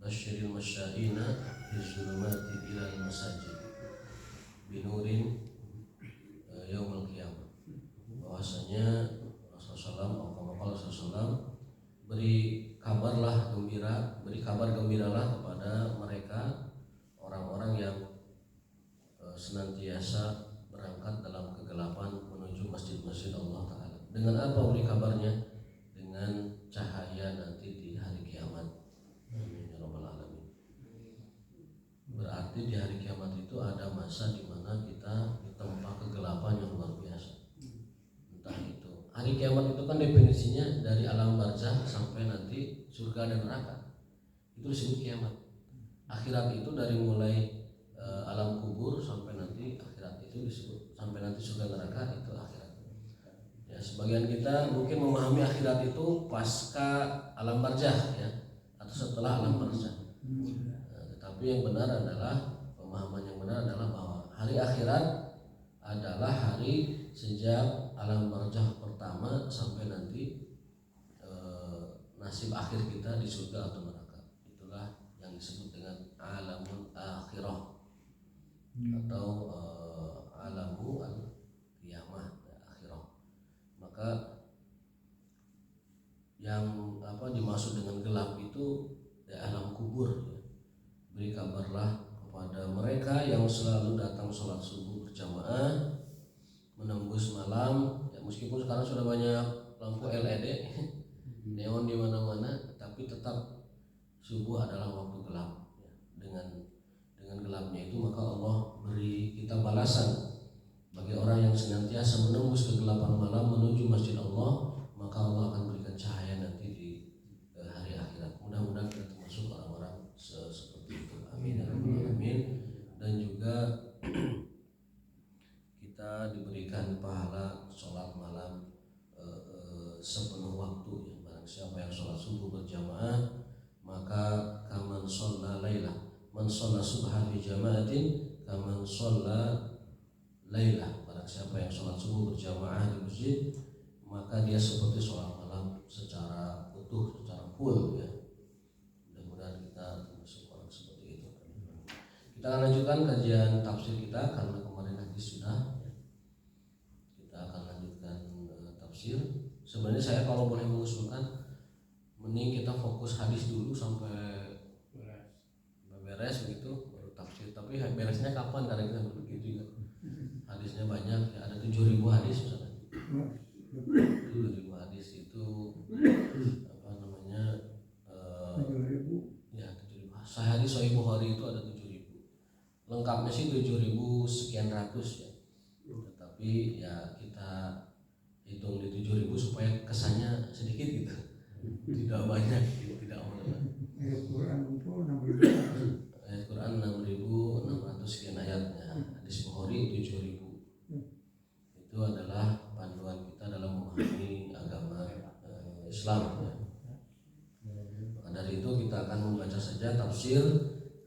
basyiril masya'ina bizulumati ilal masajid binurin yaumil qiyamah. Bahwasanya Rasulullah SAW beri kabar gembiralah kepada mereka orang-orang yang senantiasa berangkat dalam kegelapan menuju masjid-masjid Allah Ta'ala. Dengan apa beri kabarnya? Dengan cahaya nanti di hari kiamat. Amin ya rabbal alamin. Berarti di hari kiamat itu ada masa di mana kita ditempa kegelapan yang luar biasa. Entah itu hari kiamat itu kan definisinya dari alam barzah sampai nanti surga dan neraka. Itu disebut kiamat. Akhirat itu dari mulai alam kubur sampai nanti akhirat itu disebut, sampai nanti surga neraka itu akhirat. Ya, sebagian kita mungkin memahami akhirat itu pasca alam barzah ya, atau setelah alam barzah. Tetapi yang benar adalah, pemahaman yang benar adalah bahwa hari akhirat adalah hari sejak alam barzah pertama sampai nanti nasib akhir kita di surga atau neraka. Itulah yang disebut dengan alamul akhirah atau alamu al-qiyamah akhirah. Maka yang dimaksud dengan gelap itu ya, alam kubur ya. Beri kabarlah kepada mereka yang selalu datang sholat subuh berjamaah menembus malam ya, meskipun sekarang sudah banyak lampu LED neon di mana-mana, tapi tetap subuh adalah waktu gelap ya. Dengan gelapnya itu maka Allah beri kita balasan bagi orang yang senantiasa menembus kegelapan malam menuju masjid Allah, maka Allah akan berikan cahaya nanti di hari akhirat. Mudah-mudahan kita termasuk orang-orang seperti itu. Amin ya rabbal alamin. Dan juga kita diberikan pahala sholat malam sepenuh waktu ya. Barang siapa yang sholat subuh berjamaah maka kaman sholla lailah, man sholla subha fi jama'atin kaman sholla lailah. Barang siapa yang sholat subuh berjamaah di masjid maka dia seperti sholat malam secara utuh, secara full ya. Mudah-mudahan kita termasuk orang seperti itu. Kita akan lanjutkan kajian tafsir kita karena kemarin hadis sudah ya. Kita akan lanjutkan tafsir. Sebenarnya saya kalau boleh mengusulkan mending kita fokus hadis dulu sampai beres begitu baru tafsir. Tapi beresnya kapan? Karena kita begitu ya. Hadisnya banyak ya, ada 7.000 hadis misalnya. 7.000 hadis itu ya 7.000. Hadis Sahih Bukhari itu ada 7.000. Lengkapnya sih 7.000 sekian ratus ya. Tetapi ya kita hitung di 7.000 supaya kesannya sedikit gitu. Tidak banyak, tidak banyak. Ayat Quran 6.600 sekian ayatnya. Hadis Bukhari 7.000. Itu adalah panduan kita dalam memahami agama Islam ya. Maka dari itu kita akan membaca saja tafsir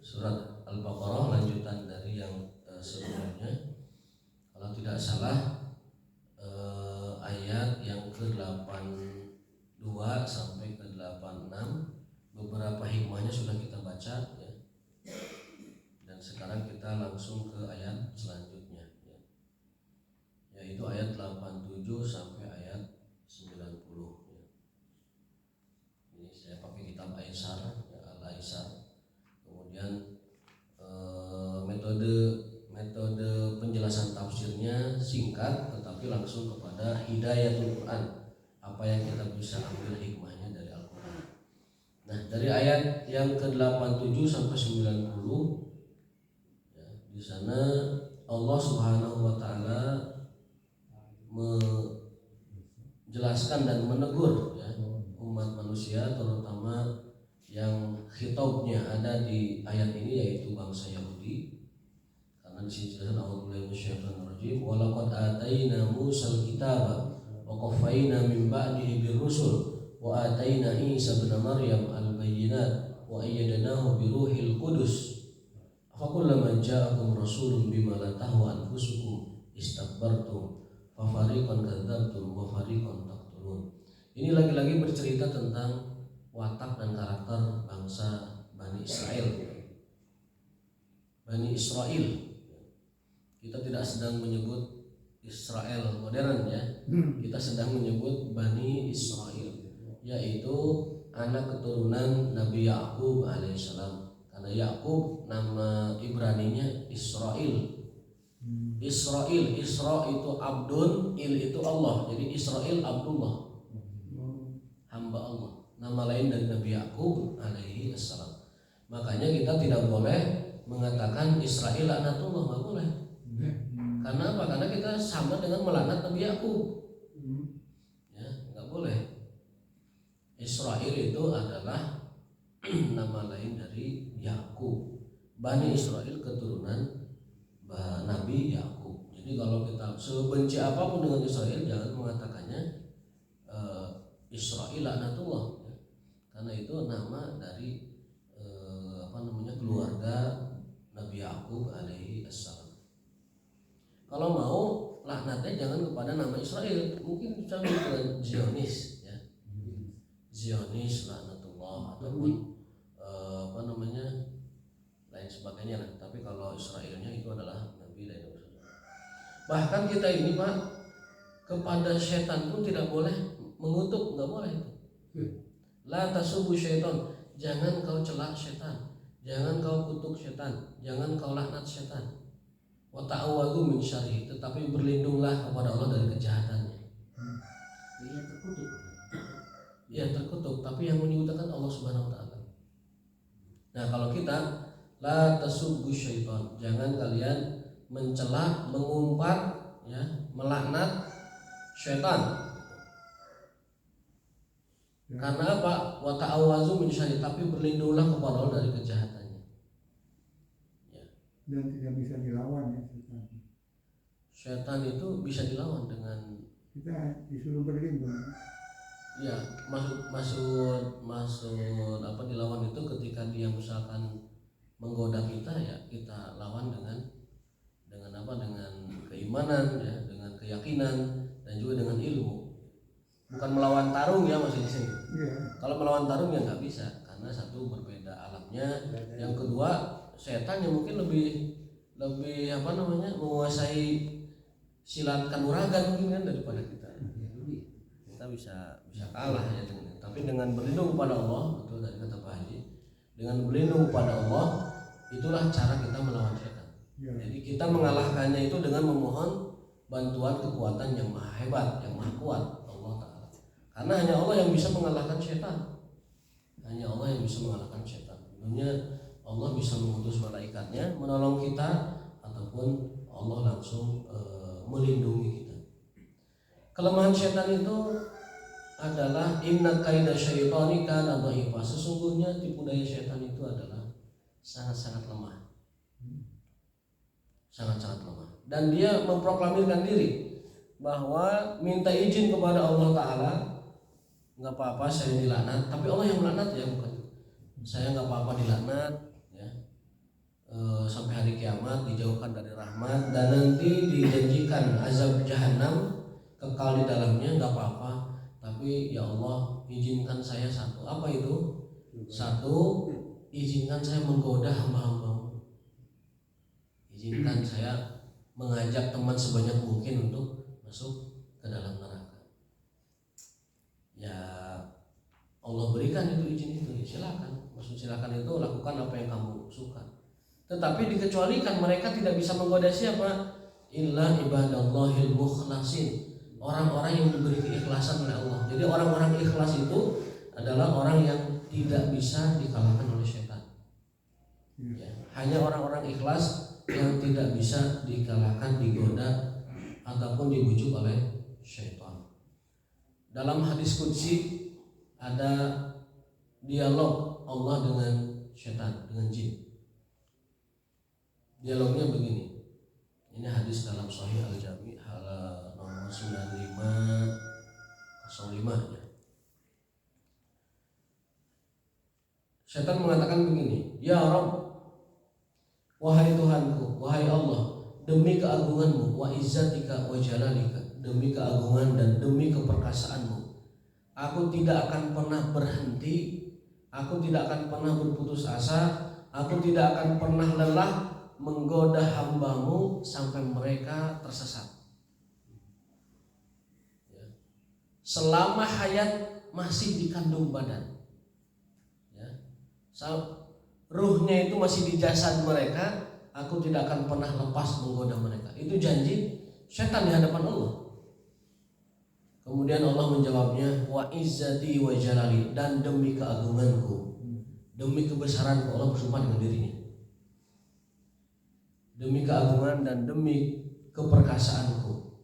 surat Al-Baqarah lanjutan dari yang sebelumnya. Kalau tidak salah ayat yang ke-82 sampai ke-86 beberapa hikmahnya sudah kita baca ya. Dan sekarang kita langsung ke ayat selanjutnya ya. Yaitu ayat 87 sampai ayat 90 ya. Ini saya pakai kitab Aisar ya, Al-Aisar. Kemudian metode penjelasan tafsirnya singkat tetapi langsung kepada hidayatul Quran, apa yang kita bisa ambil hikmahnya dari Al-Quran. Nah, dari ayat yang ke-87 sampai 90 ya, di sana Allah Subhanahu wa taala menjelaskan dan menegur ya, umat manusia terutama yang khitabnya ada di ayat ini yaitu bangsa Yahudi. Karena di sini jelaskan a'udzubillahi minasyaitonir rajim wa laqad ataina Musal kitaba wa qaffayna min ba'dihi birrusul wa ataina Isa ibn Maryam al-bayyinat wa ayyadnahu bi ruhil qudus fa kullama ja'akum rasulun bima la tahwa anfusukum istakbartum fa fariqan kadzdzabtum wa fariqan taqtulun. Ini lagi-lagi bercerita tentang watak dan karakter bangsa Bani Israil. Bani Israel. Kita tidak sedang menyebut Israel modern ya. Kita sedang menyebut Bani Israel, yaitu anak keturunan Nabi Yakub alaihissalam. Karena Yakub nama Ibraninya Israel. Israel, Isra itu Abdun, Il itu Allah. Jadi Israel Abdullah, hamba Allah. Nama lain dari Nabi Yakub alaihi assalam. Makanya kita tidak boleh mengatakan Israel laknatullah, nggak boleh. Karena apa? Karena kita sama dengan melaknat Nabi Yakub. Ya, nggak boleh. Israel itu adalah nama lain dari Yakub. Bani Israel keturunan Nabi Yakub. Jadi kalau kita sebenci apapun dengan Israel, jangan mengatakannya Israel laknatullah, ya. Karena itu nama dari keluarga Nabi Yakub alaihi assalam. Kalau mau laknatnya jangan kepada nama Israel, mungkin bisa dengan Zionis, ya. Zionis laknatullah ataupun lain sebagainya lah. Tapi kalau Israelnya itu adalah Nabi lain. Bahkan kita ini Pak, kepada setan pun tidak boleh mengutuk, nggak boleh itu. La tasubu syaitan, jangan kau celak setan, jangan kau kutuk setan, jangan kau laknat setan. Wa ta'awwadhu min syarri, tetapi berlindunglah kepada Allah dari kejahatannya. Dia terkutuk. Ya terkutuk, tapi yang menyebutkan Allah Subhanahu wa taala. Nah, kalau kita la tasubbu syaitan, jangan kalian mencela, mengumpat, ya, melaknat syaitan. Karena apa? Wa ta'awwazu min syarri, tapi berlindunglah kepada Allah dari kejahatannya. Ya. Dan tidak bisa dilawan ya setan. Syaitan itu bisa dilawan dengan kita disuruh berlindung. Ya, maksud dilawan itu ketika dia misalkan menggoda kita, ya kita lawan dengan keimanan, ya, dengan keyakinan dan juga dengan ilmu. Bukan melawan tarung ya maksudnya di sini. Iya. Kalau melawan tarung ya nggak bisa, karena satu berbeda alamnya, yang kedua setan yang mungkin lebih menguasai silat kanuragan mungkin kan daripada kita. Kita bisa kalah ya dengan, tapi dengan berlindung kepada Allah, betul tadi kata Pak Haji, dengan berlindung kepada Allah itulah cara kita melawan setan. Ya. Jadi kita mengalahkannya itu dengan memohon bantuan kekuatan yang maha hebat, yang maha kuat, Allah Ta'ala. Karena hanya Allah yang bisa mengalahkan setan. Hanya Allah yang bisa mengalahkan setan. Tentunya Allah bisa mengutus malaikatnya menolong kita, ataupun Allah langsung melindungi kita. Kelemahan setan itu adalah inna kaida syaitani kana dhaifa. Sesungguhnya tipu daya setan itu adalah sangat-sangat lemah. Sangat-sangat lemah. Dan dia memproklamirkan diri bahwa minta izin kepada Allah Ta'ala, nggak apa-apa saya dilaknat, tapi Allah yang melaknat ya, bukan saya. Nggak apa-apa dilaknat ya, sampai hari kiamat dijauhkan dari rahmat, dan nanti dijanjikan azab jahanam, kekal di dalamnya, nggak apa-apa, tapi ya Allah izinkan saya satu. Apa itu? Satu, izinkan saya menggoda hamba-hambamu, izinkan saya mengajak teman sebanyak mungkin untuk masuk ke dalam neraka. Ya Allah berikan itu izin itu, ya silakan. Maksud silakan itu lakukan apa yang kamu suka. Tetapi dikecualikan mereka tidak bisa menggoda siapa? Illa ibadallahil mukhlasin, orang-orang yang diberi keikhlasan oleh Allah. Jadi orang-orang ikhlas itu adalah orang yang tidak bisa dikalahkan oleh setan. Ya, hanya orang-orang ikhlas yang tidak bisa dikalahkan, digoda ataupun dibujuk oleh syaitan. Dalam hadis qudsi ada dialog Allah dengan syaitan, dengan jin. Dialognya begini. Ini hadis dalam Sahih Al-Jami nomor 9505 ya. Syaitan mengatakan begini, ya Rabb, wahai Tuhanku, wahai Allah, demi keagunganmu, wa izzatika wa jalalika, demi keagungan dan demi keperkasaanmu, aku tidak akan pernah berhenti, aku tidak akan pernah berputus asa, aku tidak akan pernah lelah menggoda hambamu sampai mereka tersesat. Ya. Selama hayat masih dikandung badan, ya. Ruhnya itu masih di jasad mereka, aku tidak akan pernah lepas menggoda mereka. Itu janji setan di hadapan Allah. Kemudian Allah menjawabnya, wa izzati wa jalali, dan demi keagunganku, demi kebesaranku, Allah bersumpah dengan dirinya. Demi keagungan dan demi keperkasaanku,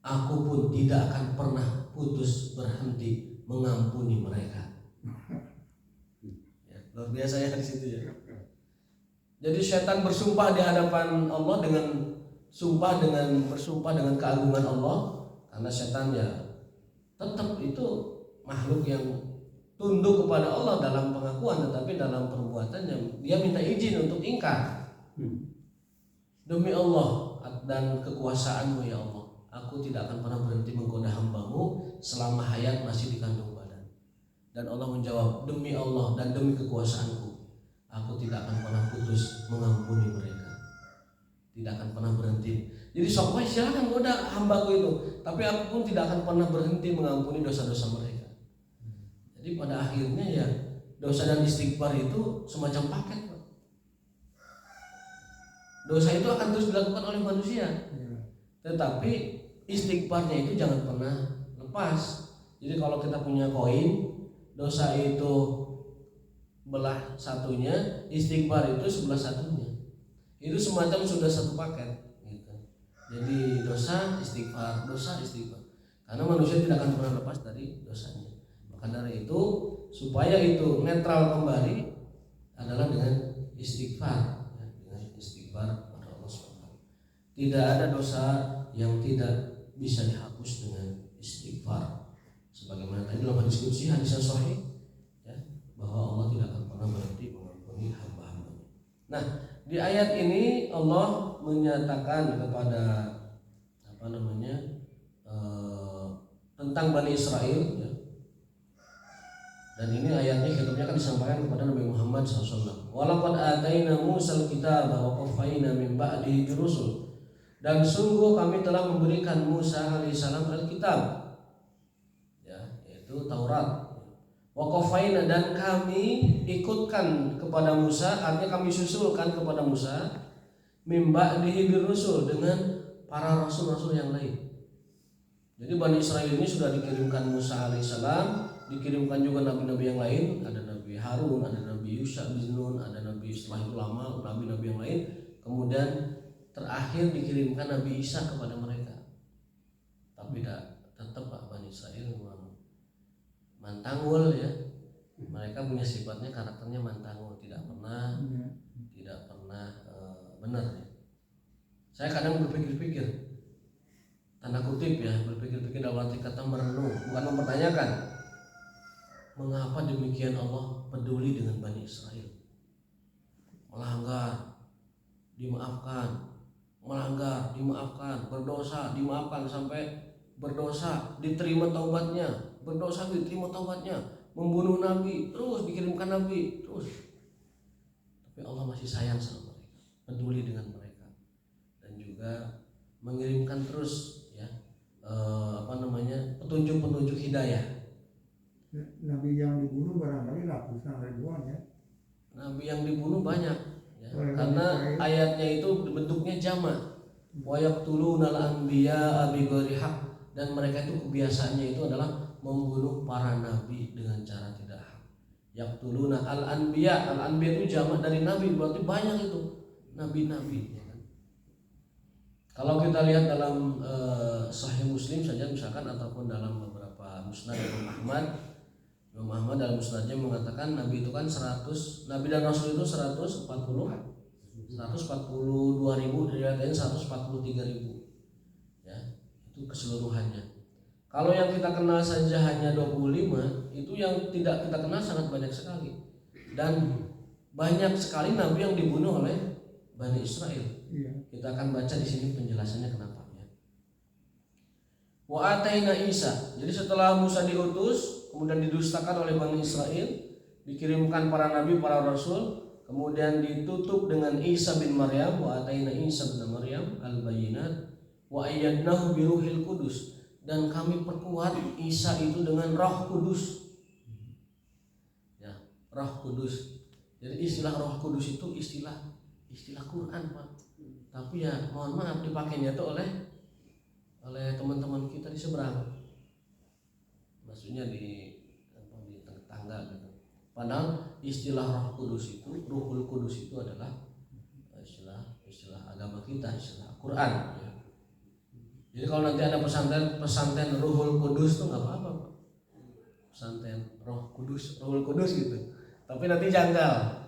aku pun tidak akan pernah putus berhenti mengampuni mereka. Ya, luar biasa ya di situ ya. Jadi setan bersumpah di hadapan Allah dengan bersumpah dengan keagungan Allah, karena setan ya tetap itu makhluk yang tunduk kepada Allah dalam pengakuan, tetapi dalam perbuatannya dia minta izin untuk ingkar. Demi Allah dan kekuasaanmu ya Allah, aku tidak akan pernah berhenti menggoda hambamu selama hayat masih dikandung badan. Dan Allah menjawab, demi Allah dan demi kekuasaanku, aku tidak akan pernah putus mengampuni mereka, tidak akan pernah berhenti. Jadi sok wae silakan goda hambaku itu, tapi aku pun tidak akan pernah berhenti mengampuni dosa-dosa mereka. Jadi pada akhirnya ya dosa dan istighfar itu semacam paket. Dosa itu akan terus dilakukan oleh manusia, tetapi istighfarnya itu jangan pernah lepas. Jadi kalau kita punya koin, dosa itu belah satunya, istighfar itu sebelah satunya. Itu semacam sudah satu paket gitu. Jadi dosa istighfar. Karena manusia tidak akan pernah lepas dari dosanya. Maka dari itu supaya itu netral kembali adalah dengan istighfar. Pada Allah SWT. Tidak ada dosa yang tidak bisa dihapus dengan istighfar. Sebagaimana tadi dalam hadis qudsi, hadis yang sahih, ya, bahwa Allah tidak akan pernah berhenti mengampuni hamba-hambanya. Nah, di ayat ini Allah menyatakan kepada tentang Bani Israel, ya. Dan ini ayatnya kitabnya akan disampaikan kepada Nabi Muhammad SAW. Walaqad ataina Musal kitaba wa qaffayna min ba'dihi birusul. Dan sungguh kami telah memberikan Musa alaihissalam Alkitab, ya, yaitu Taurat. Wa qaffayna, dan kami ikutkan kepada Musa, artinya kami susulkan kepada Musa min ba'dihi birusul, dengan para rasul-rasul yang lain. Jadi Bani Israel ini sudah dikirimkan Musa alaihissalam, dikirimkan juga nabi-nabi yang lain, ada Nabi Harun, ada Nabi Yusha bin Nun, ada Nabi setelah itu lama nabi-nabi yang lain. Kemudian terakhir dikirimkan Nabi Isa kepada mereka. Tapi tetap Bani Israel mantangul ya. Mereka punya sifatnya, karakternya mantangul, tidak pernah benar ya. Saya kadang berpikir-pikir, tanda kutip ya, berpikir-pikir dalam arti kata merenung, bukan mempertanyakan. Mengapa demikian Allah peduli dengan Bani Israel? Melanggar, dimaafkan, berdosa, dimaafkan, sampai berdosa diterima taubatnya, membunuh nabi, terus dikirimkan nabi, terus. Tapi Allah masih sayang sama mereka, peduli dengan mereka, dan juga mengirimkan terus ya petunjuk-petunjuk hidayah. Nabi yang dibunuh barangkali ratusan ribuan ya. Nabi yang dibunuh banyak ya, karena ayatnya itu bentuknya jamak. Wa yaqtulunal anbiya'a bighairi haqq, dan mereka itu kebiasaannya itu adalah membunuh para nabi dengan cara tidak hak. Yaqtuluna al-anbiya, al-anbiya itu jamak dari nabi, berarti banyak itu nabi-nabi ya kan? Kalau kita lihat dalam Sahih Muslim saja misalkan, ataupun dalam beberapa musnad Imam Ahmad dalam musnadnya mengatakan Nabi itu kan 100, Nabi dan Rasul itu 142.000, diriwayatkan 143.000 ya, itu keseluruhannya. Kalau yang kita kenal saja hanya 25, itu yang tidak kita kenal sangat banyak sekali. Dan banyak sekali Nabi yang dibunuh oleh Bani Israel. Kita akan baca di sini penjelasannya kenapa ya. Wa ataina Isa. Jadi setelah Musa diutus, kemudian didustakan oleh Bani Israel, dikirimkan para nabi, para rasul, kemudian ditutup dengan Isa bin Maryam, wa ataina Isa bin Maryam al-bayyinat wa ayyadnahu bi ruhil qudus, dan kami perkuat Isa itu dengan Roh Kudus. Ya, Roh Kudus. Jadi istilah Roh Kudus itu istilah Quran, Pak. Tapi ya mohon maaf dipakainya itu oleh teman-teman kita di seberang. Maksudnya di tangga gitu. Padahal istilah Roh Kudus itu, Ruhul Kudus itu adalah istilah agama kita, istilah Quran ya. Jadi kalau nanti ada pesantren Ruhul Kudus tuh nggak apa-apa, Pak. Pesantren Roh Kudus, Ruhul Kudus gitu. Tapi nanti janggal.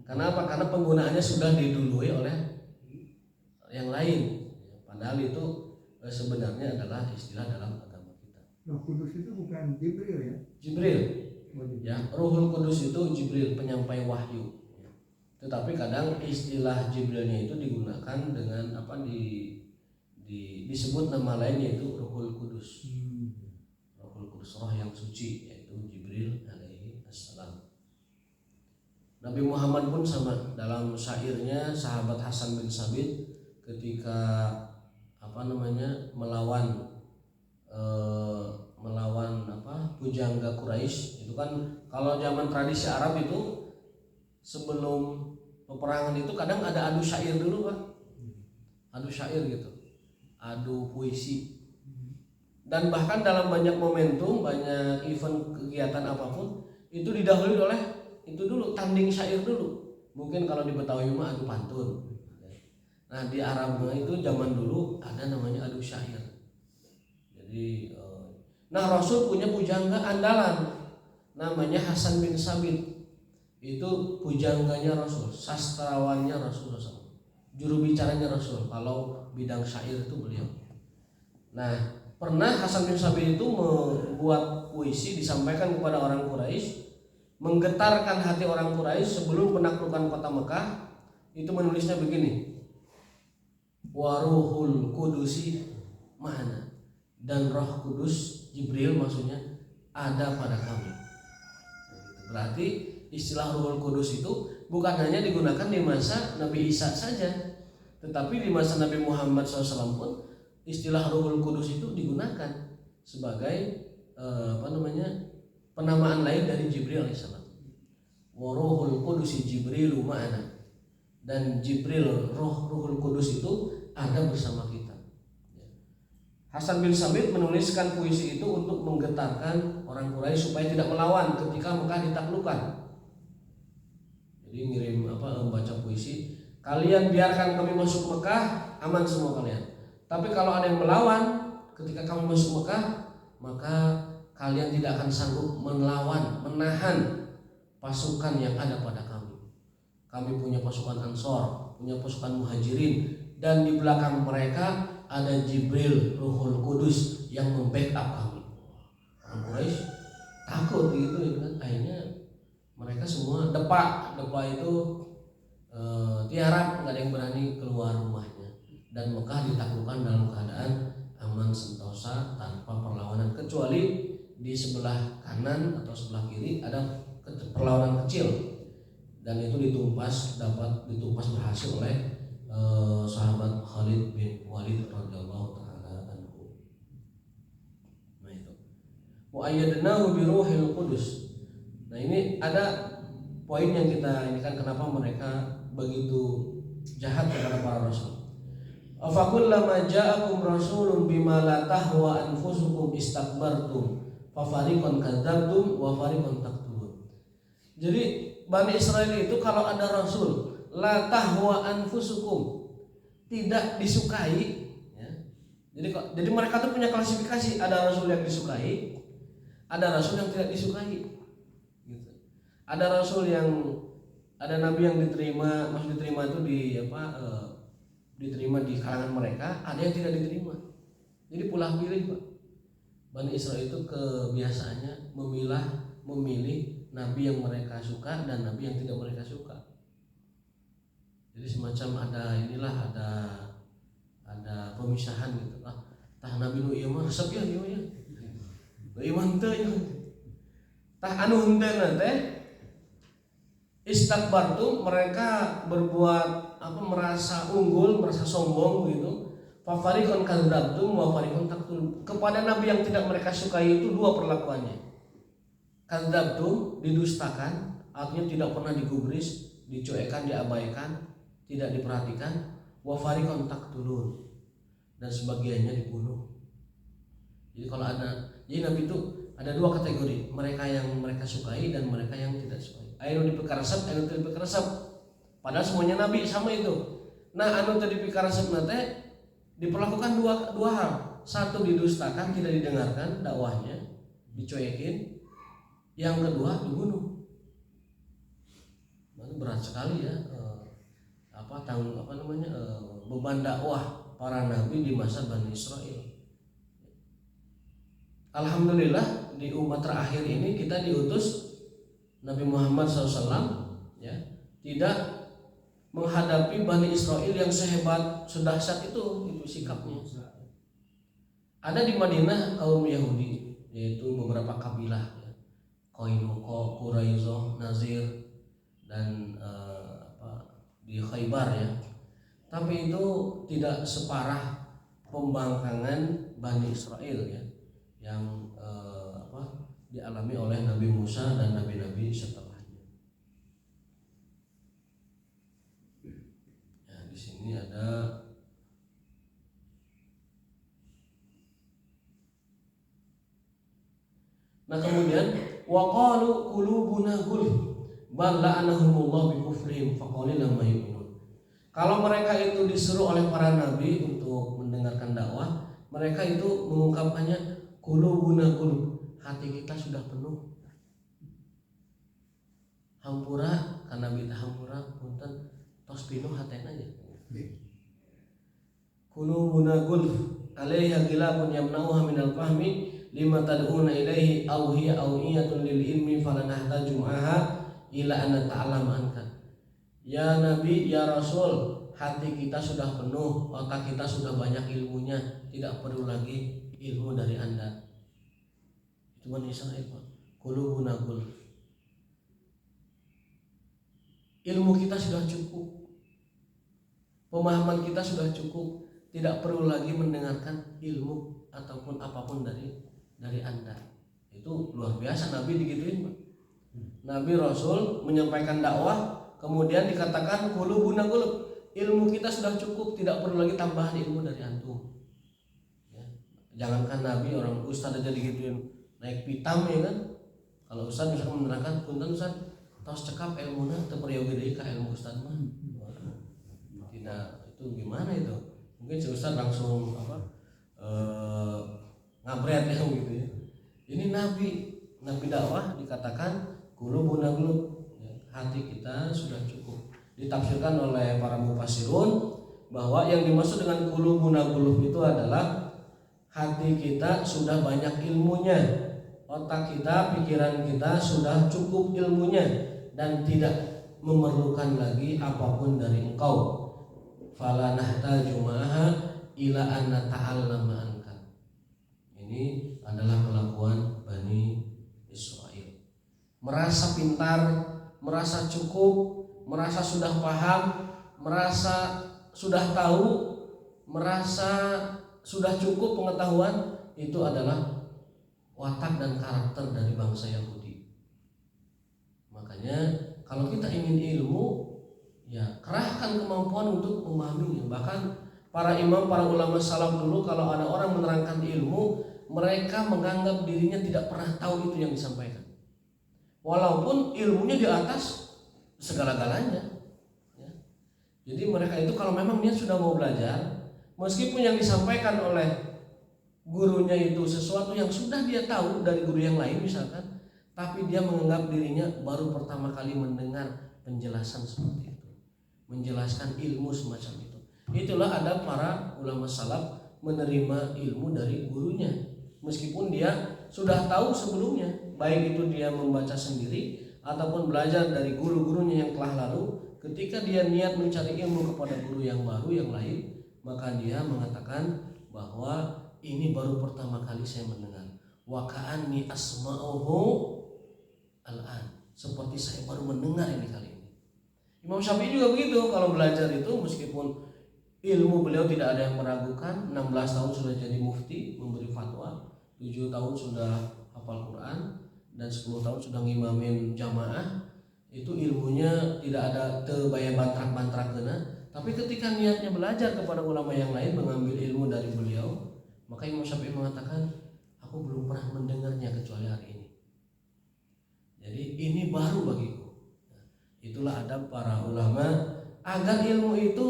Karena apa? Karena penggunaannya sudah didului oleh yang lain. Padahal itu sebenarnya adalah istilah dalam agama kita. Roh Kudus itu bukan Jibril ya? Jibril. Ya, Ruhul Kudus itu Jibril, penyampai wahyu. Tetapi kadang istilah Jibrilnya itu digunakan dengan apa disebut nama lain, yaitu Ruhul Kudus. Ruhul Kudus, roh yang suci, yaitu Jibril alaihi assalam. Nabi Muhammad pun sama, dalam syairnya sahabat Hasan bin Sabit ketika melawan pujangga Quraisy. Itu kan kalau zaman tradisi Arab itu sebelum peperangan itu kadang ada adu syair dulu, Pak. Adu syair gitu, adu puisi. Dan bahkan dalam banyak momentum, banyak event kegiatan apapun itu didahului oleh itu dulu, tanding syair dulu. Mungkin kalau di Betawi mah adu pantun. Nah di Arab itu zaman dulu ada namanya adu syair. Jadi Rasul punya pujangga andalan namanya Hasan bin Sabit. Itu pujangganya Rasul, sastrawannya Rasul, juru bicaranya Rasul kalau bidang syair itu beliau. Nah pernah Hasan bin Sabit itu membuat puisi disampaikan kepada orang Quraisy, menggetarkan hati orang Quraisy sebelum penaklukan kota Mekah. Itu menulisnya begini: Waruhul Kudusi mana, dan Roh Kudus Jibril maksudnya ada pada kami. Berarti istilah Ruhul Kudus itu bukan hanya digunakan di masa Nabi Isa saja, tetapi di masa Nabi Muhammad SAW pun istilah Ruhul Kudus itu digunakan sebagai penamaan lain dari Jibril alaihissalam. Waruhul Kudusi Jibrilu ma'ana, dan Jibril Ruhul Kudus itu ada bersama kita. Hasan bin Sabit menuliskan puisi itu untuk menggetarkan orang Quraisy supaya tidak melawan ketika Mekah ditaklukkan. Jadi ngirim membaca puisi, kalian biarkan kami masuk Mekah, aman semua kalian. Tapi kalau ada yang melawan ketika kami masuk Mekah, maka kalian tidak akan sanggup melawan, menahan pasukan yang ada pada kami. Kami punya pasukan Ansor, punya pasukan Muhajirin, dan di belakang mereka ada Jibril Ruhul Kudus yang membackup kami. Orang Quraisy takut gitu kan. Akhirnya mereka semua depa itu tiarap, nggak ada yang berani keluar rumahnya, dan Mekah ditaklukkan dalam keadaan aman sentosa tanpa perlawanan, kecuali di sebelah kanan atau sebelah kiri ada perlawanan kecil, dan itu ditumpas berhasil oleh sahabat Khalid bin Walid radhiyallahu taala anhu. Nah itu. Wa ayyadnahu bi ruhil qudus. Nah ini ada poin yang kita ini kan, kenapa mereka begitu jahat kepada para rasul. Afakullama ja'akum rasulun bima la tahwa anfusukum istakbartum fa fariqan kadzabtum wa fariqan taqtulun. Jadi Bani Israel itu kalau ada rasul la tahwa anfusukum, tidak disukai ya. Jadi mereka tuh punya klasifikasi, ada rasul yang disukai, ada rasul yang tidak disukai gitu. Ada rasul yang, ada nabi yang diterima, maksud diterima itu diterima di kalangan mereka, ada yang tidak diterima. Jadi pulah pilih, Pak. Bani Israel itu kebiasaannya memilih nabi yang mereka suka dan nabi yang tidak mereka suka. Jadi semacam ada pemisahan gitu. Tah nabi nu ieu mah resep ya ieu ya. Ieu mah henteu ya. Tah anu henteu teh istakbartum, mereka berbuat merasa unggul, merasa sombong gitu. Fa fariqan kadzdzabtum wa fariqan taqtulun. Kepada nabi yang tidak mereka sukai itu dua perlakuannya. Kadzdzabtum, didustakan, artinya tidak pernah digubris, dicuekkan, diabaikan, tidak diperhatikan. Wa fariqan taqtulun, dan sebagiannya dibunuh. Jadi jadi nabi itu ada dua kategori, mereka yang mereka sukai dan mereka yang tidak sukai. Anu dipikaresep, anu teu dipikaresep. Padahal semuanya nabi sama itu. Nah, anu teu dipikaresep nate diperlakukan dua hal. Satu, didustakan, tidak didengarkan dakwahnya, dicuekin. Yang kedua, dibunuh. Berat sekali ya beban dakwah para nabi di masa Bani Israel. Alhamdulillah di umat terakhir ini kita diutus Nabi Muhammad SAW ya, tidak menghadapi Bani Israel yang sehebat sedahsyat itu sikapnya. Ada di Madinah kaum Yahudi, yaitu beberapa kabilah ya, Qainuqa, Quraisyah, Nazir, dan di Khaybar ya. Tapi itu tidak separah pembangkangan Bani Israel ya, yang dialami oleh Nabi Musa dan nabi-nabi setelahnya. Ya, di sini ada Nah kemudian waqalu qulubuna gulf bal la'anahumullah bi kufrihim faqalilan ma yu'minun. Kalau mereka itu disuruh oleh para nabi untuk mendengarkan dakwah, mereka itu mengungkapkannya qulubuna gulf, hati kita sudah penuh. Hampura kana bita hampura punten tos pinuh hatena nya. Qulubuna gulf alaiha ghilabun yamna'uha minal fahmi lima tad'una ilaihi aw hiya awiyatun lil ilmi falanahtaju ma'aha ila an ta'allama anka. Ya Nabi, ya Rasul, hati kita sudah penuh, otak kita sudah banyak ilmunya, tidak perlu lagi ilmu dari Anda. Itu Bani Israil, Pak. Qulubuna gulf. Ilmu kita sudah cukup, pemahaman kita sudah cukup, tidak perlu lagi mendengarkan ilmu ataupun apapun dari Anda. Itu luar biasa Nabi digituin, Pak. Nabi Rasul menyampaikan dakwah, kemudian dikatakan qulubuna gulf, ilmu kita sudah cukup, tidak perlu lagi tambahan ilmu dari antum. Ya. Jangankan Nabi, orang ustaz aja digituin naik pitam ya kan. Kalau ustaz bisa menerangkan, punten ustaz, tos cekap ilmuna teu peryoge deui ka ilmu ustaz mah. Tidak, itu gimana itu? Mungkin si ustaz langsung ngabret ya gitu ya. Ini nabi dakwah dikatakan qulubuna gulf, hati kita sudah cukup. Ditafsirkan oleh para mufassirun bahwa yang dimaksud dengan qulubuna gulf itu adalah hati kita sudah banyak ilmunya, otak kita, pikiran kita sudah cukup ilmunya dan tidak memerlukan lagi apapun dari engkau. Fala nahtaju ma'aha ila an nata'allama anka. Ini adalah kelakuan Bani Israel. Merasa pintar, merasa cukup, merasa sudah paham, merasa sudah tahu, merasa sudah cukup pengetahuan, itu adalah watak dan karakter dari bangsa Yahudi. Makanya kalau kita ingin ilmu, ya kerahkan kemampuan untuk memahaminya. Bahkan para imam, para ulama salaf dulu kalau ada orang menerangkan ilmu, mereka menganggap dirinya tidak pernah tahu itu yang disampaikan, walaupun ilmunya di atas segala-galanya ya. Jadi mereka itu kalau memang dia sudah mau belajar, meskipun yang disampaikan oleh gurunya itu sesuatu yang sudah dia tahu dari guru yang lain misalkan, tapi dia menganggap dirinya baru pertama kali mendengar penjelasan seperti itu, menjelaskan ilmu semacam itu. Itulah ada para ulama salaf menerima ilmu dari gurunya, meskipun dia sudah tahu sebelumnya, baik itu dia membaca sendiri ataupun belajar dari guru-gurunya yang telah lalu. Ketika dia niat mencari ilmu kepada guru yang baru yang lain, maka dia mengatakan bahwa ini baru pertama kali saya mendengar. Wa ka'anni asma'uhu al-an, seperti saya baru mendengar ini kali ini. Imam Syafi'i juga begitu, kalau belajar itu meskipun ilmu beliau tidak ada yang meragukan, 16 tahun sudah jadi mufti, memberi fatwa, 7 tahun sudah hafal Quran, dan 10 tahun sudah ngimamin jamaah. Itu ilmunya tidak ada tebaya bantrak-bantrak kena. Tapi ketika niatnya belajar kepada ulama yang lain, mengambil ilmu dari beliau, maka Imam Syafi'i mengatakan, aku belum pernah mendengarnya kecuali hari ini. Jadi ini baru bagiku. Itulah adab para ulama agar ilmu itu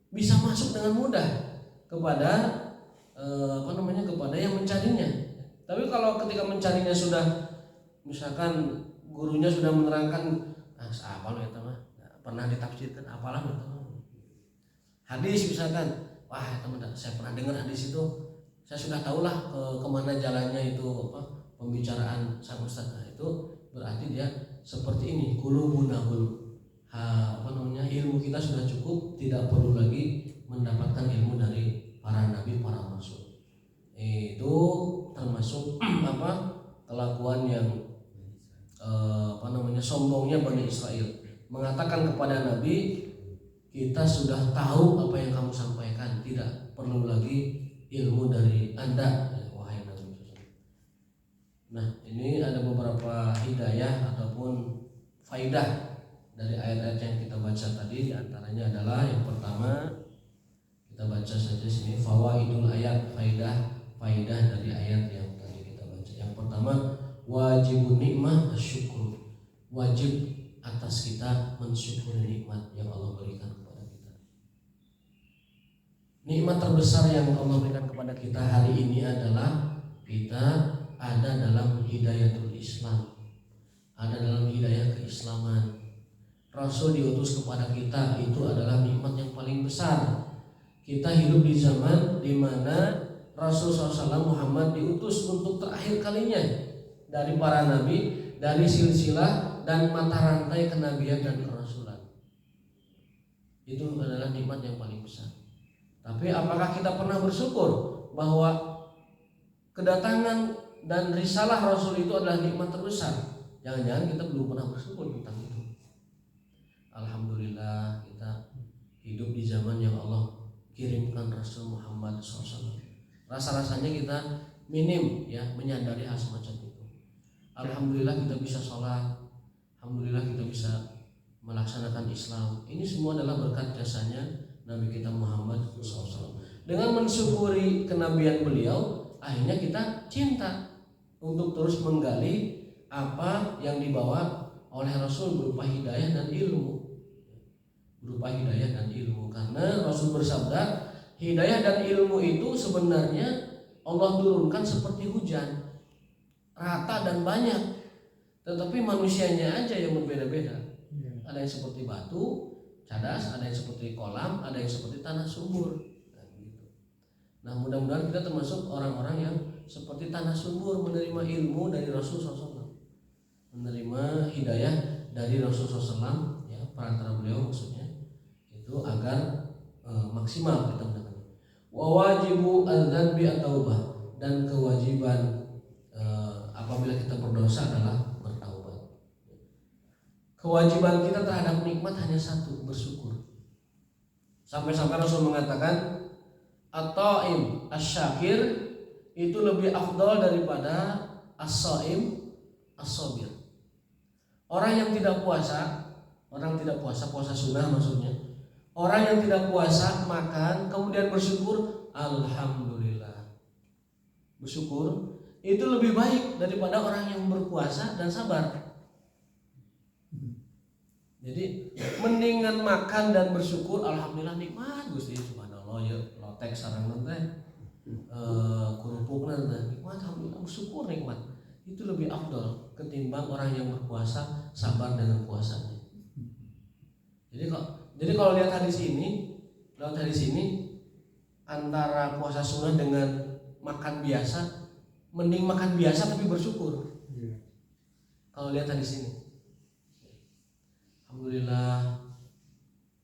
bisa masuk dengan mudah kepada kepada yang mencarinya. Tapi kalau ketika mencarinya sudah, misalkan gurunya sudah menerangkan, apa lo ya teman, pernah ditafsirkan, apalah lo teman. Hadis misalkan, wah teman, saya pernah dengar hadis itu, saya sudah tahulah kemana jalannya itu pembicaraan sang ustaz. Nah, itu berarti dia seperti ini, ilmu kita sudah cukup, tidak perlu lagi mendapatkan ilmu dari para nabi, para rasul. Itu termasuk kelakuan yang sombongnya Bani Israel, mengatakan kepada Nabi, kita sudah tahu apa yang kamu sampaikan, tidak perlu lagi ilmu dari Anda, wahai Nabi. Nah, ini ada beberapa hidayah ataupun faidah dari ayat-ayat yang kita baca tadi. Di antaranya adalah yang pertama, kita baca saja sini, fawaidul ayat, faidah dari ayat yang tadi kita baca. Yang pertama, wajibun nikmah asyukur, wajib atas kita mensyukuri nikmat yang Allah berikan kepada kita. Nikmat terbesar yang Allah berikan kepada kita hari ini adalah kita ada dalam hidayatul Islam, ada dalam hidayah keislaman. Rasul diutus kepada kita, itu adalah nikmat yang paling besar. Kita hidup di zaman di mana Rasul SAW Muhammad diutus untuk terakhir kalinya dari para nabi, dari silsilah dan mata rantai kenabian dan kerasulan. Itu adalah nikmat yang paling besar. Tapi apakah kita pernah bersyukur bahwa kedatangan dan risalah Rasul itu adalah nikmat terbesar? Jangan-jangan kita belum pernah bersyukur tentang itu. Alhamdulillah kita hidup di zaman yang Allah kirimkan Rasul Muhammad SAW. Rasa-rasanya kita minim ya menyadari hal semacam itu. Alhamdulillah kita bisa sholat, alhamdulillah kita bisa melaksanakan Islam. Ini semua adalah berkat jasanya Nabi kita Muhammad SAW. Dengan mensyukuri kenabian beliau, akhirnya kita cinta untuk terus menggali apa yang dibawa oleh Rasul berupa hidayah dan ilmu. Karena Rasul bersabda, hidayah dan ilmu itu sebenarnya Allah turunkan seperti hujan, rata dan banyak. Tetapi manusianya aja yang berbeda-beda. Ada yang seperti batu, cadas, ada yang seperti kolam, ada yang seperti tanah subur. Nah, mudah-mudahan kita termasuk orang-orang yang seperti tanah subur, menerima ilmu dari Rasul SAW, menerima hidayah dari Rasul SAW, ya, perantara beliau maksudnya, itu agar maksimal kita mendapatkan. Wa wajibu al-dzanbi at-taubah, dan kewajiban apabila kita berdosa adalah bertaubat. Kewajiban kita terhadap nikmat hanya satu, bersyukur. Sampai-sampai Rasul mengatakan, at-taim asy-syakir itu lebih afdal daripada as-shaim as-sabir. Orang yang tidak puasa, puasa sunnah maksudnya. Orang yang tidak puasa makan kemudian bersyukur, alhamdulillah. Bersyukur itu lebih baik daripada orang yang berpuasa dan sabar. Jadi mendingan makan dan bersyukur, alhamdulillah nikmat Gusti subhanallah ya, lotek sareng teh kerupuk nanti nikmat, alhamdulillah bersyukur nikmat. Itu lebih afdal ketimbang orang yang berpuasa sabar dengan puasanya. Jadi kalau lihat hadis ini, antara puasa sunnah dengan makan biasa, mending makan biasa tapi bersyukur. Kalau lihat hadis ini, alhamdulillah.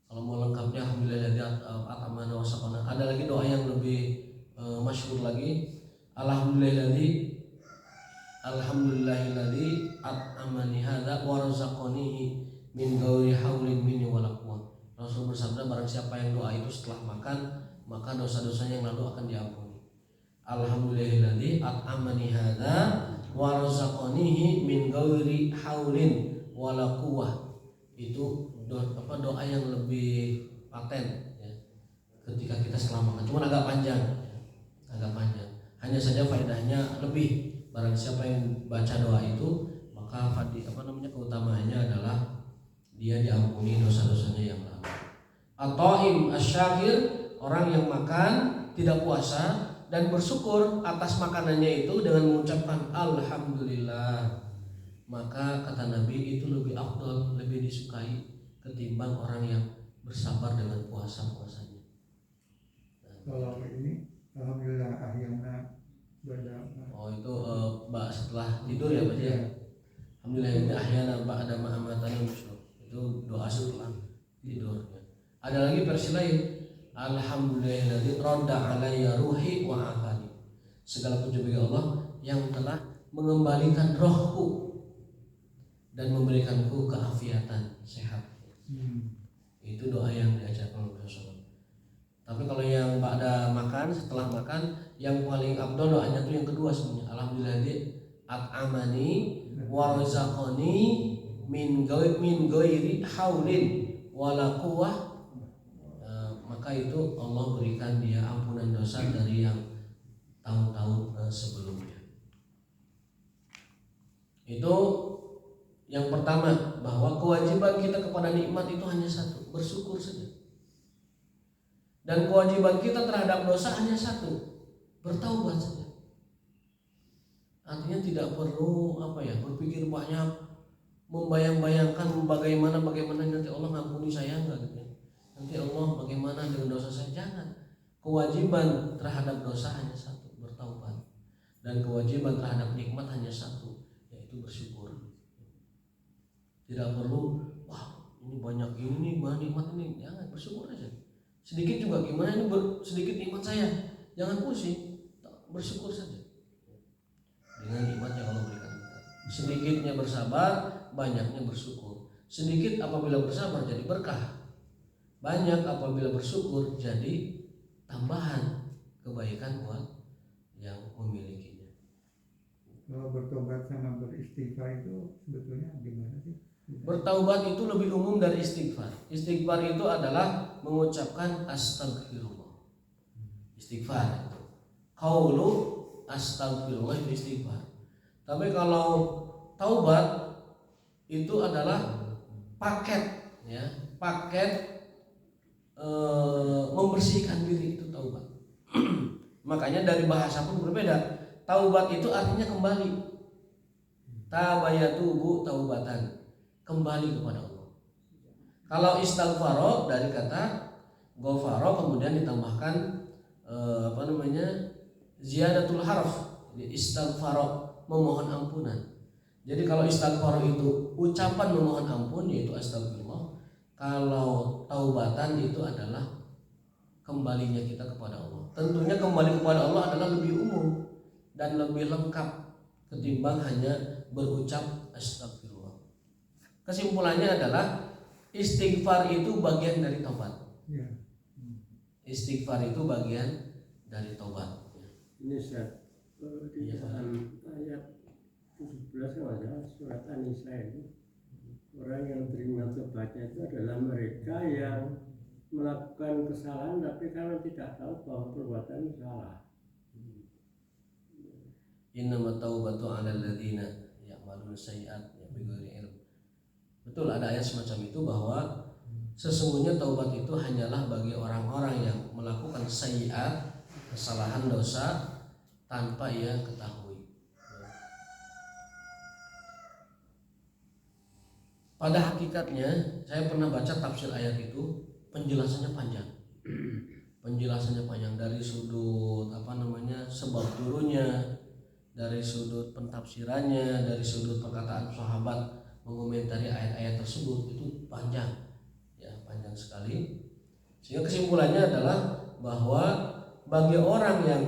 Kalau mau lengkapnya, alhamdulillah dari atamana wasaqana. Ada lagi doa yang lebih masyhur lagi, alhamdulillahilladzi at'amani hadza wa razaqanihi min ghairi haulin minni wala quwwah. Rasul bersabda, barang siapa yang doa itu setelah makan, maka dosa-dosanya yang lalu akan diampuni. Alhamdulillahilladzi at'amani hadza wa razaqanihi min ghairi haulin wala quwwah. Itu doa yang lebih paten ya, ketika kita setelah makan. Cuma agak panjang. Hanya saja faedahnya lebih. Barang siapa yang baca doa itu, maka keutamaannya adalah dia diampuni dosa-dosanya yang lalu. At-Ta'im asyakir, orang yang makan tidak puasa dan bersyukur atas makanannya itu dengan mengucapkan alhamdulillah, maka kata Nabi itu lebih afdal, lebih disukai ketimbang orang yang bersabar dengan puasa-puasanya. Kalau ini alhamdulillah akhirnya beda. Oh itu setelah tidur ya Pak ya. Alhamdulillah ini ahyana ba'da ma amatana nusyur. Itu doa setelah tidur. Ada lagi versi lain, alhamdulillahilladzi radda alayya ruhi wa afani. Segala puji bagi Allah yang telah mengembalikan rohku dan memberikanku keafiatan, sehat. Itu doa yang diajarkan oleh Rasulullah. Tapi kalau yang ba'da makan, setelah makan, yang paling afdal doanya itu yang kedua sebenarnya, alhamdulillahilladzi at'amani wa razaqani min ghairi haulin wala quwwah. Maka itu Allah berikan dia ampunan dosa dari yang tahun-tahun sebelumnya. Itu yang pertama, bahwa kewajiban kita kepada nikmat itu hanya satu, bersyukur saja. Dan kewajiban kita terhadap dosa hanya satu, bertaubat saja. Artinya tidak perlu berpikir banyak, membayang-bayangkan bagaimana nanti Allah ngampuni saya enggak gitu. Nanti Allah bagaimana dengan dosa saya, jangan. Kewajiban terhadap dosa hanya satu, bertaubat. Dan kewajiban terhadap nikmat hanya satu, yaitu bersyukur. Tidak perlu, ini banyak ini banyak nikmat ini, jangan, bersyukur aja. Sedikit juga gimana, ini sedikit nikmat saya, jangan pusing, bersyukur saja dengan nikmat yang Allah berikan kita. Sedikitnya bersabar, banyaknya bersyukur. Sedikit apabila bersabar jadi berkah, banyak apabila bersyukur jadi tambahan kebaikan buat yang memilikinya. Kalau bertobat sama beristighfar itu sebetulnya gimana sih? Bertaubat itu lebih umum dari istighfar. Istighfar itu adalah mengucapkan astagfirullah. Istighfar itu qaulu astagfirullah, itu istighfar. Tapi kalau taubat itu adalah paket membersihkan diri, itu taubat. Makanya dari bahasa pun berbeda. Taubat itu artinya kembali. Tabayatubu taubatan, kembali kepada Allah. Kalau istighfaro dari kata ghafaro kemudian ditambahkan ziyadatul harf. Jadi istighfaro, memohon ampunan. Jadi kalau istighfaro itu ucapan memohon ampun, yaitu astagfirullah. Kalau taubatan itu adalah kembalinya kita kepada Allah. Tentunya kembali kepada Allah adalah lebih umum dan lebih lengkap ketimbang hanya berucap astagfirullah. Kesimpulannya adalah istighfar itu bagian dari taubat. Istighfar itu bagian dari taubat. Ini Ustaz, di dalam ayat 17 adalah surat An-Nisa itu, orang yang terima tobatnya itu adalah mereka yang melakukan kesalahan tapi karena tidak tahu bahwa perbuatan salah. Innamat taubatu 'alal ladzina ya'maluna sayyi'at bighairi ilm. Betul, ada ayat semacam itu bahwa sesungguhnya taubat itu hanyalah bagi orang-orang yang melakukan sayyi'at, kesalahan dosa tanpa ia ketahui. Pada hakikatnya saya pernah baca tafsir ayat itu, penjelasannya panjang. Penjelasannya panjang dari sudut sebab turunnya, dari sudut pentafsirannya, dari sudut perkataan sahabat mengomentari ayat-ayat tersebut, itu panjang. Ya, panjang sekali. Sehingga kesimpulannya adalah bahwa bagi orang yang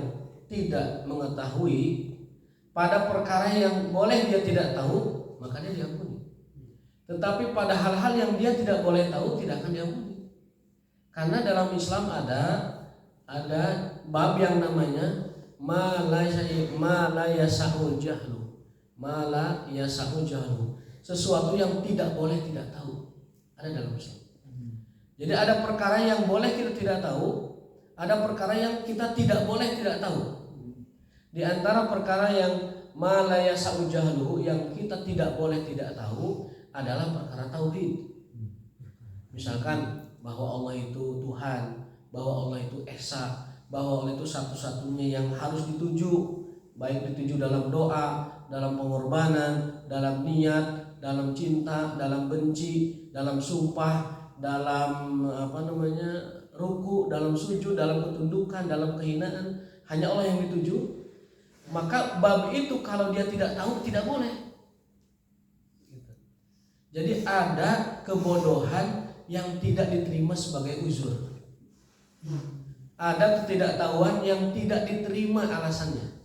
tidak mengetahui pada perkara yang boleh dia tidak tahu, maka dia diampuni. Tetapi pada hal-hal yang dia tidak boleh tahu tidak akan diampuni. Karena dalam Islam ada bab yang namanya ma la yasa'ul jahlu. Ma la yasa'ul jahlu. Sesuatu yang tidak boleh tidak tahu. Ada dalam Islam. Jadi ada perkara yang boleh kita tidak tahu, ada perkara yang kita tidak boleh tidak tahu. Di antara perkara yang ma la yasa'ul jahlu yang kita tidak boleh tidak tahu adalah perkara tauhid. Misalkan bahwa Allah itu Tuhan, bahwa Allah itu esa, bahwa Allah itu satu-satunya yang harus dituju, baik dituju dalam doa, dalam pengorbanan, dalam niat, dalam cinta, dalam benci, dalam sumpah, dalam ruku, dalam sujud, dalam ketundukan, dalam kehinaan, hanya Allah yang dituju. Maka bab itu kalau dia tidak tahu tidak boleh. Jadi ada kebodohan yang tidak diterima sebagai uzur. Ada ketidaktahuan yang tidak diterima alasannya.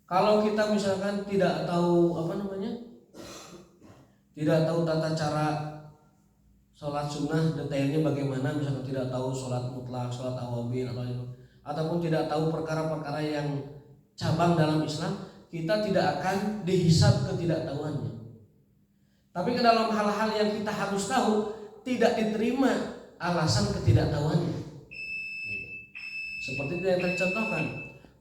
Kalau kita misalkan tidak tahu tidak tahu tata cara sholat sunnah detailnya bagaimana, misalkan tidak tahu sholat mutlak, sholat awabin ataupun tidak tahu perkara-perkara yang cabang dalam Islam, kita tidak akan dihisab ketidaktahuannya. Tapi ke dalam hal-hal yang kita harus tahu tidak diterima alasan ketidaktahuannya. Seperti itu yang tercontohkan,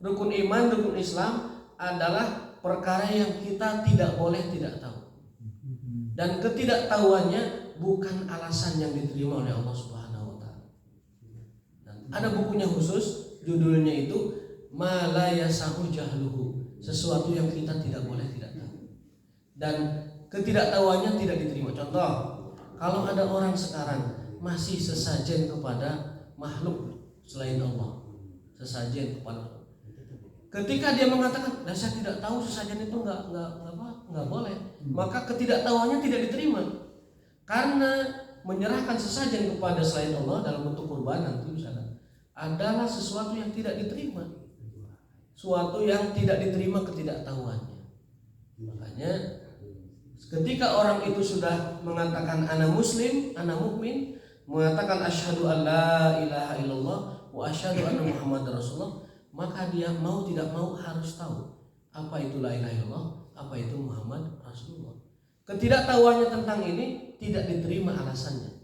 rukun iman, rukun Islam adalah perkara yang kita tidak boleh tidak tahu. Dan ketidaktahuannya bukan alasan yang diterima oleh Allah Subhanahu wa taala. Ada bukunya khusus, judulnya itu Ma la yasahu jahluhu, sesuatu yang kita tidak boleh tidak tahu. Dan ketidaktahuannya tidak diterima. Contoh, kalau ada orang sekarang masih sesajen kepada makhluk selain Allah, sesajen kepada Allah. Ketika dia mengatakan, "Nah, saya tidak tahu sesajen itu enggak boleh," maka ketidaktahuannya tidak diterima. Karena menyerahkan sesajen kepada selain Allah dalam bentuk kurban nanti misalnya adalah sesuatu yang tidak diterima. Suatu yang tidak diterima ketidaktahuannya. Makanya ketika orang itu sudah mengatakan ana muslim, ana mukmin, mengatakan asyhadu an la ilaha illallah wa asyhadu anna muhammadar rasulullah, maka dia mau tidak mau harus tahu apa itu la ilaha illallah, apa itu Muhammad Rasulullah. Ketidaktahuannya tentang ini tidak diterima alasannya.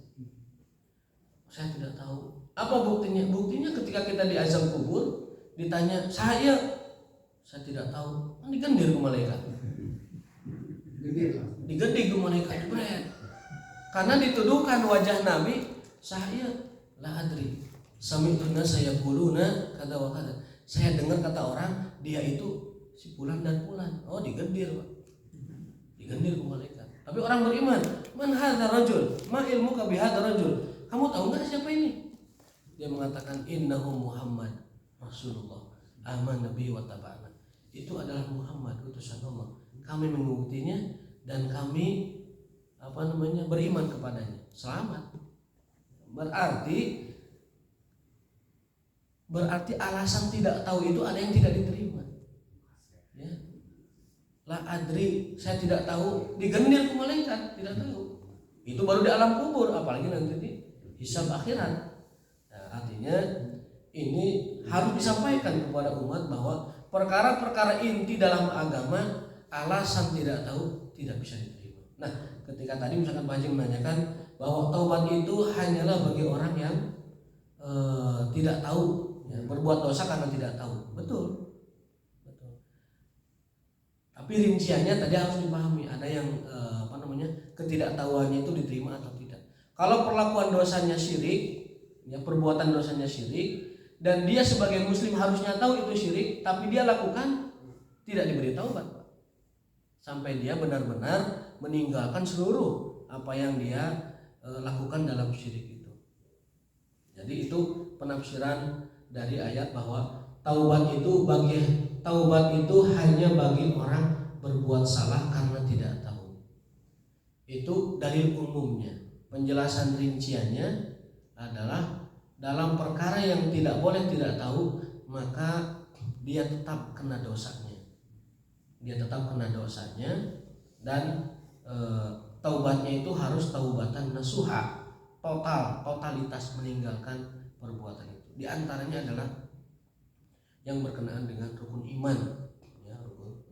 Saya tidak tahu. Apa buktinya? Buktinya ketika kita di azab kubur ditanya, saya tidak tahu. Digendir ke malaikat. Digendir ke malaikat berat. Karena dituduhkan wajah Nabi, saya la adri. Sami'tuna saya quluna kata wa kata. Saya dengar kata orang dia itu si fulan dan fulan. Oh, digendir, Pak. Digendir ke malaikat. Tapi orang beriman, man hadzal rajul? Ma ilmuka bi hadzal rajul? Kamu tahu enggak siapa ini? Dia mengatakan innahu Muhammad Rasulullah. Aman nabi wa taba'ana. Itu adalah Muhammad utusan Allah. Kami mengikutinya dan kami beriman kepadanya. Selamat. Berarti alasan tidak tahu itu ada yang tidak diterima. Ya. La adri, saya tidak tahu, digendir ke malaikat, tidak tahu. Itu baru di alam kubur, apalagi nanti di hisab akhirat. Nah, artinya ini harus disampaikan kepada umat bahwa perkara-perkara inti dalam agama alasan tidak tahu tidak bisa diterima. Nah, ketika tadi misalkan Pak Haji menanyakan bahwa taubat itu hanyalah bagi orang yang tidak tahu, ya, berbuat dosa karena tidak tahu. Betul. Tapi rinciannya tadi harus dipahami. Ada yang ketidaktahuannya itu diterima atau tidak. Kalau perlakuan dosanya syirik, ya, perbuatan dosanya syirik, dan dia sebagai muslim harusnya tahu itu syirik, tapi dia lakukan, tidak diberi taubat, Pak. Sampai dia benar-benar meninggalkan seluruh apa yang dia lakukan dalam syirik itu. Jadi itu penafsiran dari ayat bahwa taubat itu hanya bagi orang berbuat salah karena tidak tahu. Itu dalil umumnya. Penjelasan rinciannya adalah dalam perkara yang tidak boleh tidak tahu, maka dia tetap kena dosanya. Dan taubatnya itu harus taubatan nasuha, totalitas meninggalkan perbuatan itu. Di antaranya adalah yang berkenaan dengan rukun iman, ya, rukun.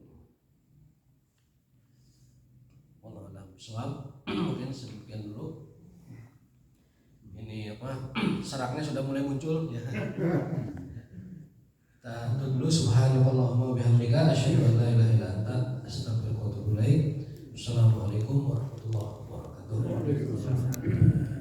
Wallahu a'lam bishawab. Mungkin sedemikian dulu. Ini apa? Seraknya sudah mulai muncul, ya. Kita tutup dulu. Subhanallahumma wabihamdika asyhadu an la ilaha illa anta astaghfiruka wa atubu ilaik. Assalamualaikum warahmatullahi wabarakatuh. Waalaikumsalam.